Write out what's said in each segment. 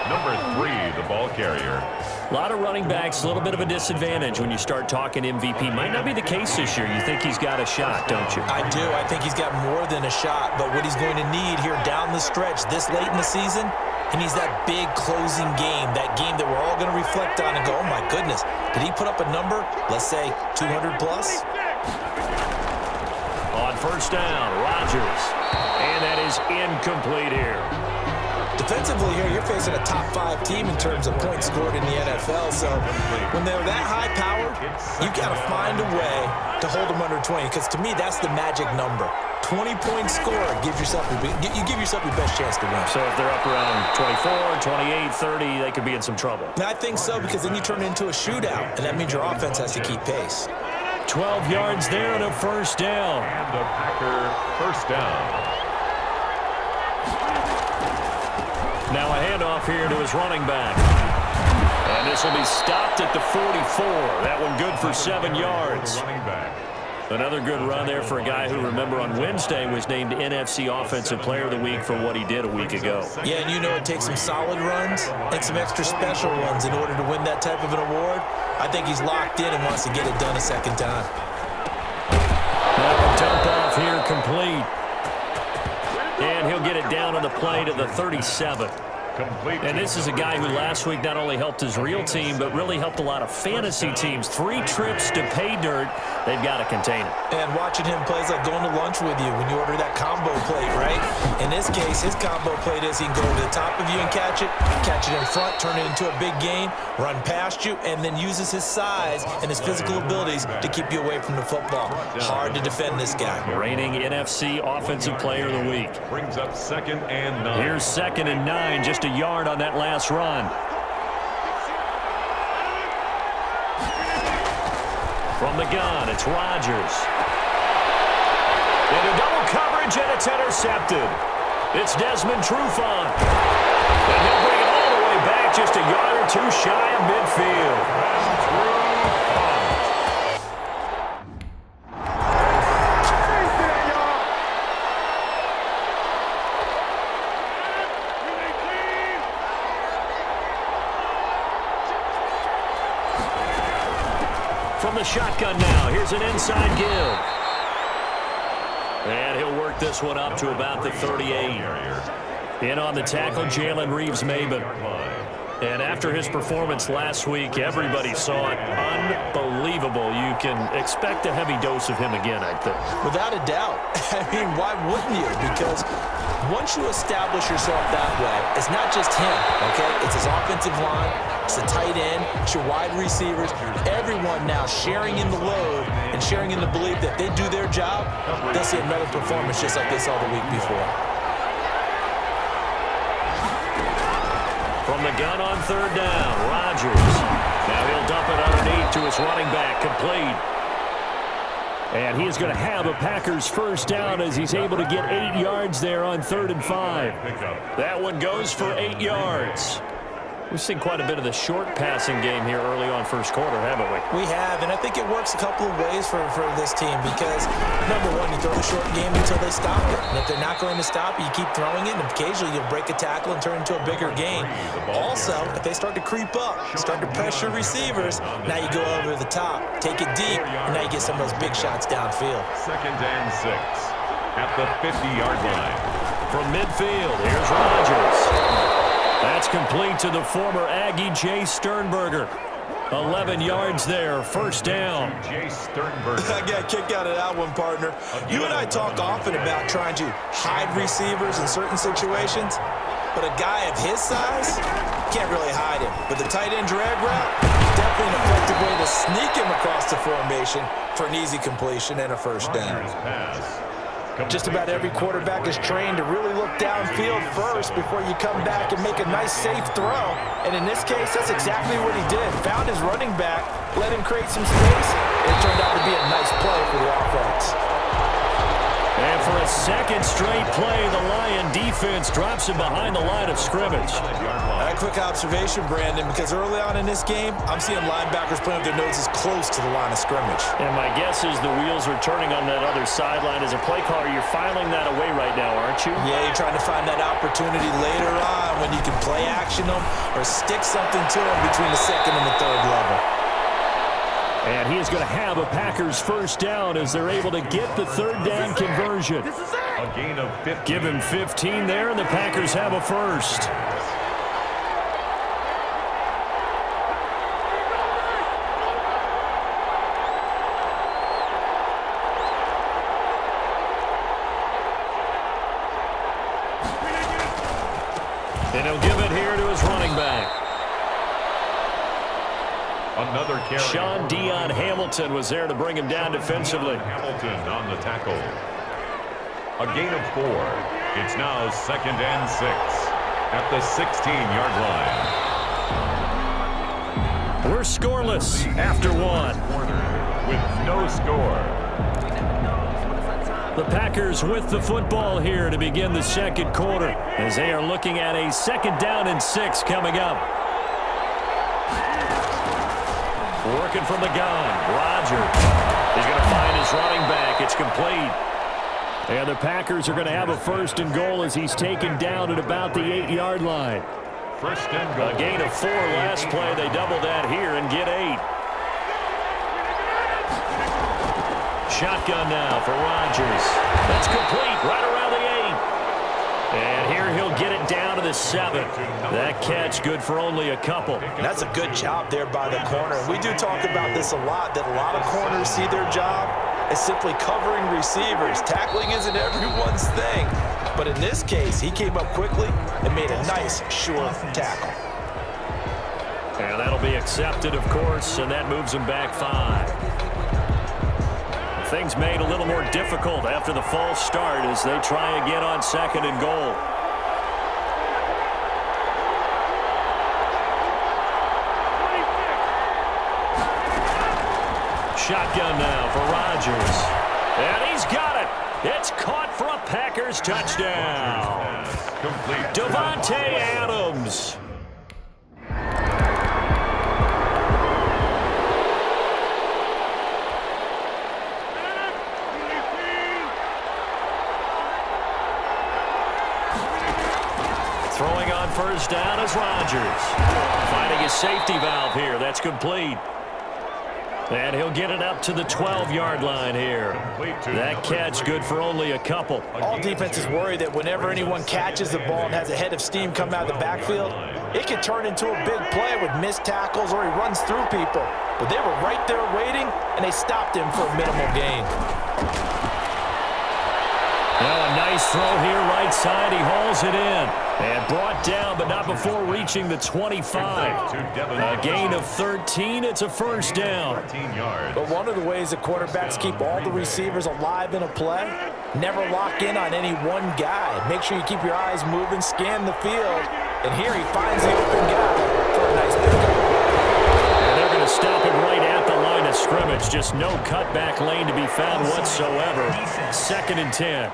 Number 3, the ball carrier. A lot of running backs, a little bit of a disadvantage when you start talking MVP. Might not be the case this year. You think he's got a shot, don't you? I do. I think he's got more than a shot. But what he's going to need here down the stretch this late in the season, he needs that big closing game, that game that we're all going to reflect on and go, oh, my goodness, did he put up a number, let's say 200 plus? On first down, Rodgers. And that is incomplete here. Defensively here, you're facing a top 5 team in terms of points scored in the NFL. So when they're that high powered, you've got to find a way to hold them under 20. Because to me, that's the magic number. 20-point score gives yourself you give yourself your best chance to win. So if they're up around 24, 28, 30, they could be in some trouble. And I think so, because then you turn it into a shootout, and that means your offense has to keep pace. 12 yards there and a first down. And the Packer first down. Now a handoff here to his running back. And this will be stopped at the 44. That one good for 7 yards. Running back. Another good run there for a guy who, remember, on Wednesday was named NFC Offensive Player of the Week for what he did a week ago. Yeah, and you know it takes some solid runs and some extra special ones in order to win that type of an award. I think he's locked in and wants to get it done a second time. Now a dump off here complete. And he'll get it down on the play to the 37. And this is a guy who last week not only helped his real team, but really helped a lot of fantasy teams. 3 trips to pay dirt. They've got to contain it. And watching him play is like going to lunch with you when you order that combo plate, right? In this case, his combo plate is he can go to the top of you and catch it in front, turn it into a big gain, run past you, and then uses his size and his physical abilities to keep you away from the football. Hard to defend this guy. Reigning NFC Offensive Player of the Week. Brings up 2nd and 9. Here's 2nd and 9, just a yard on that last run. From the gun, it's Rodgers. Into double coverage, and it's intercepted. It's Desmond Trufant. And he'll bring it all the way back, just a yard or 2 shy of midfield. From the shotgun now, here's an inside give. And he'll work this one up to about the 38. In on the tackle, Jalen Reeves-Maybin. And after his performance last week, everybody saw it. Unbelievable. You can expect a heavy dose of him again, I think. Without a doubt. I mean, why wouldn't you? Because once you establish yourself that way, it's not just him, okay? It's his offensive line, it's the tight end, it's your wide receivers. Everyone now sharing in the load and sharing in the belief that they do their job, they'll see another performance just like they saw the week before. From the gun on 3rd down, Rodgers. Now he'll dump it underneath to his running back, complete. And he is going to have a Packers first down as he's able to get 8 yards there on 3rd and 5. That one goes for 8 yards. We've seen quite a bit of the short passing game here early on first quarter, haven't we? We have, and I think it works a couple of ways for this team because, number one, you throw the short game until they stop it. And if they're not going to stop it, you keep throwing it, and occasionally you'll break a tackle and turn it into a bigger gain. Also, if they start to creep up, start to pressure receivers, now you go over the top, take it deep, and now you get some of those big shots downfield. 2nd and 6 at the 50-yard line. From midfield, here's Rodgers. That's complete to the former Aggie, Jay Sternberger. 11 yards there, first down. Jay Sternberger. I got a kick out of that one, partner. You and I talk often about trying to hide receivers in certain situations, but a guy of his size can't really hide him. But the tight end drag route, definitely an effective way to sneak him across the formation for an easy completion and a first down. Just about every quarterback is trained to really look downfield first before you come back and make a nice, safe throw. And in this case, that's exactly what he did. Found his running back, let him create some space, and it turned out to be a nice play for the offense. And for a second straight play, the Lion defense drops him behind the line of scrimmage. quick observation, Brandon, because early on in this game, I'm seeing linebackers playing with their noses close to the line of scrimmage. And my guess is the wheels are turning on that other sideline. As a play caller, you're filing that away right now, aren't you? Yeah, you're trying to find that opportunity later on when you can play action them or stick something to them between the second and the third level. And he is going to have a Packers first down as they're able to get the third down conversion. A gain of 15. Give him 15 there, and the Packers have a first. And he'll give it here to his running back. Another carry. Sean Dion Hamilton was there to bring him down defensively. Hamilton on the tackle. A gain of 4. It's now 2nd and 6 at the 16-yard line. We're scoreless after 1. With no score. The Packers with the football here to begin the second quarter as they are looking at a 2nd down and 6 coming up. Working from the gun, Rodgers. He's going to find his running back. It's complete. And the Packers are going to have a 1st and goal as he's taken down at about the 8-yard line. 1st and goal. A gain of 4 last play. They double that here and get 8. Shotgun now for Rodgers. That's complete right around the 8. And here he'll get it down to the 7. That catch good for only a couple. That's a good job there by the corner. We do talk about this a lot, that a lot of corners see their job as simply covering receivers. Tackling isn't everyone's thing. But in this case, he came up quickly and made a nice, sure tackle. And that'll be accepted, of course, and that moves him back 5. Things made a little more difficult after the false start as they try again on 2nd and goal. Shotgun now for Rodgers. And he's got it. It's caught for a Packers touchdown. Davante Adams. Throwing on 1st down is Rodgers. Finding his safety valve here. That's complete. And he'll get it up to the 12-yard line here. That catch good for only a couple. All defenses worry that whenever anyone catches the ball and has a head of steam come out of the backfield, it can turn into a big play with missed tackles or he runs through people. But they were right there waiting, and they stopped him for a minimal gain. Now a nice throw here, right side. He hauls it in. And brought down, but not before reaching the 25. A gain of 13. It's a 1st down. But one of the ways that quarterbacks keep all the receivers alive in a play, never lock in on any one guy. Make sure you keep your eyes moving, scan the field. And here he finds the open guy for a nice pickup. And they're going to stop him right at the line of scrimmage. Just no cutback lane to be found whatsoever. 2nd and 10.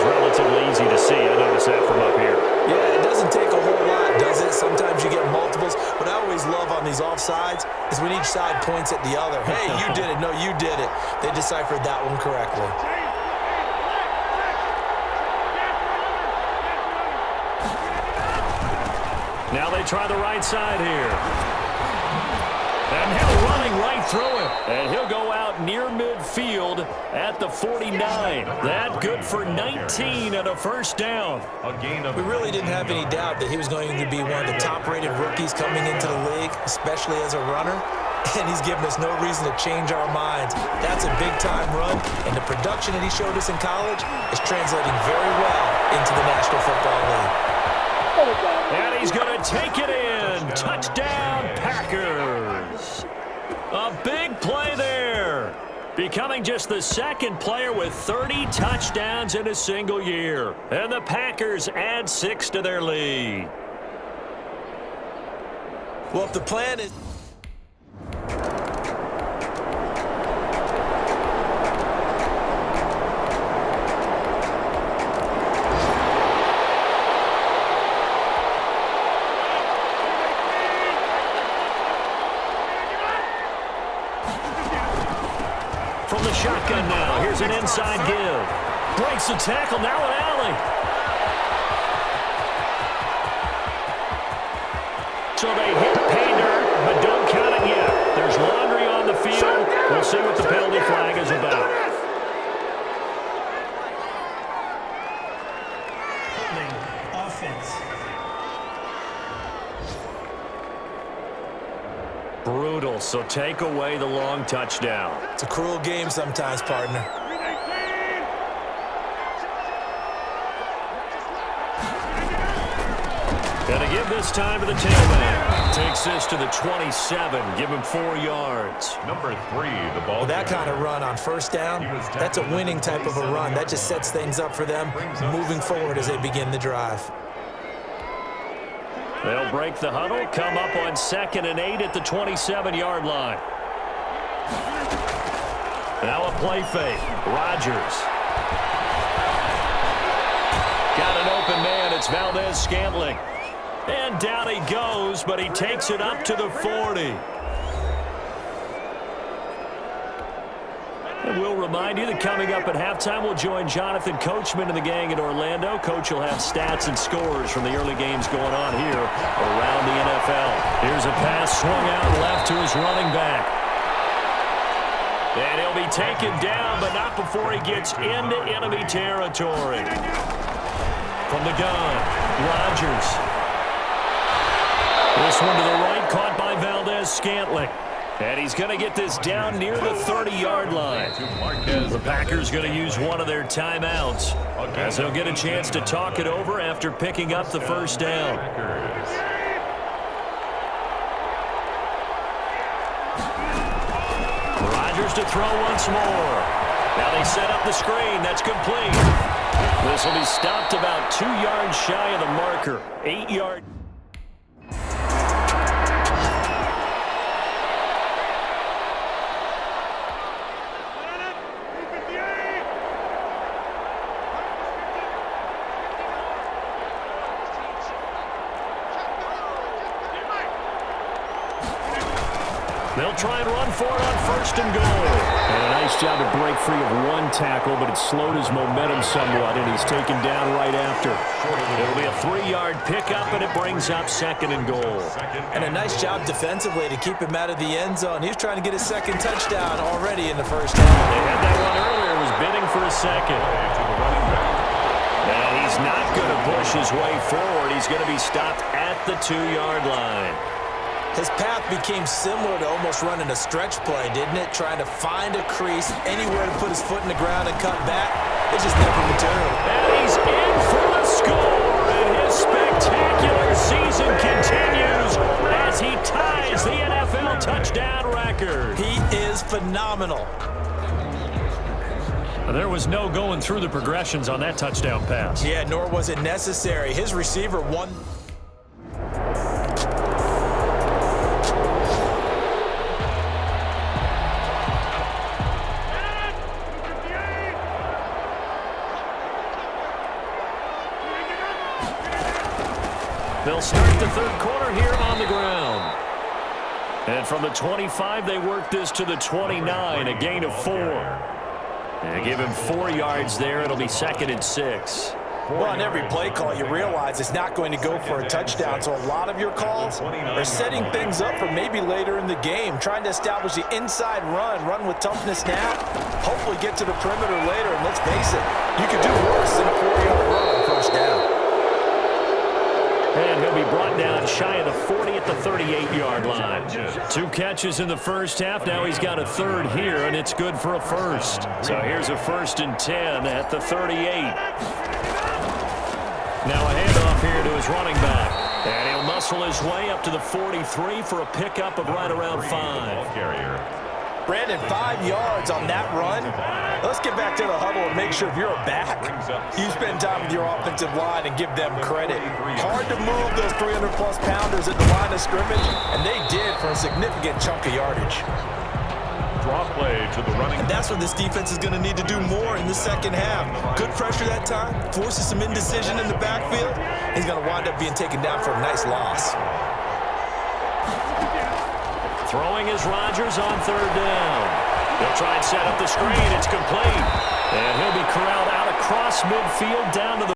Relatively easy to see. I noticed that from up here. Yeah, it doesn't take a whole lot, does it? Sometimes you get multiples. What I always love on these offsides is when each side points at the other. Hey, you did it. No, you did it. They deciphered that one correctly. Now they try the right side here. And he'll running right through him. And he'll go out near midfield at the 49. That good for 19 and a 1st down. We really didn't have any doubt that he was going to be one of the top-rated rookies coming into the league, especially as a runner. And he's given us no reason to change our minds. That's a big-time run, and the production that he showed us in college is translating very well into the National Football League. And he's going to take it in. Touchdown, Packers. A big play there. Becoming just the 2nd player with 30 touchdowns in a single year. And the Packers add 6 to their lead. Well, if the plan is... shotgun now. Here's an inside give. Breaks the tackle, now an alley. So they hit pay dirt, but don't count it yet. There's laundry on the field. We'll see what the penalty flag is about. Offense. Brutal, so take away the long touchdown. It's a cruel game sometimes, partner. Gonna give this time to the tailback. Takes this to the 27. Give him 4 yards. Number 3, the ball. Well, that kind of run on first down, that's a winning type of a run. That just sets things up for them moving forward as they begin the drive. They'll break the huddle, come up on 2nd and 8 at the 27-yard line. Now a play fake. Rodgers. Got an open man. It's Valdez-Scantling. And down he goes, but he takes it up to the 40. And we'll remind you that coming up at halftime, we'll join Jonathan Coachman and the gang in Orlando. Coach will have stats and scores from the early games going on here around the NFL. Here's a pass swung out left to his running back. And he'll be taken down, but not before he gets into enemy territory. From the gun, Rodgers. This one to the right, caught by Valdez-Scantling. And he's going to get this down near the 30-yard line. The Packers going to use one of their timeouts as they'll get a chance to talk it over after picking up the first down. Rodgers to throw once more. Now they set up the screen. That's complete. This will be stopped about 2 yards shy of the marker. 8 yards. They'll try and run for it on 1st and goal. And a nice job to break free of one tackle, but it slowed his momentum somewhat, and he's taken down right after. It'll be a 3-yard pickup, and it brings up 2nd and goal. And a nice job defensively to keep him out of the end zone. He's trying to get his 2nd touchdown already in the first half. They had that one earlier, was bidding for a 2nd. And he's not going to push his way forward. He's going to be stopped at the 2-yard line. His path became similar to almost running a stretch play, didn't it? Trying to find a crease, anywhere to put his foot in the ground and cut back. It just never materialized. And he's in for the score, and his spectacular season continues as he ties the NFL touchdown record. He is phenomenal. There was no going through the progressions on that touchdown pass. Yeah, nor was it necessary. His receiver won. They'll start the 3rd quarter here on the ground. And from the 25, they work this to the 29, a gain of 4. And give him 4 yards there. It'll be 2nd and 6. Well, on every play call, you realize it's not going to go for a touchdown. So a lot of your calls are setting things up for maybe later in the game, trying to establish the inside run with toughness now, hopefully get to the perimeter later. And let's face it, you could do worse than a 4-yard run on 1st down. And he'll be brought down shy of the 40 at the 38-yard line. 2 catches in the first half. Now he's got a 3rd here, and it's good for a 1st. So here's a 1st and 10 at the 38. Now a handoff here to his running back. And he'll muscle his way up to the 43 for a pickup of right around 5. Brandon, 5 yards on that run. Let's get back to the huddle and make sure if you're a back, you spend time with your offensive line and give them credit. Hard to move those 300-plus pounders at the line of scrimmage, and they did for a significant chunk of yardage. Draw play to the running. And that's what this defense is going to need to do more in the 2nd half. Good pressure that time, forces some indecision in the backfield. He's going to wind up being taken down for a nice loss. Throwing is Rodgers on 3rd down. They'll try and set up the screen. It's complete. And he'll be corralled out across midfield down to the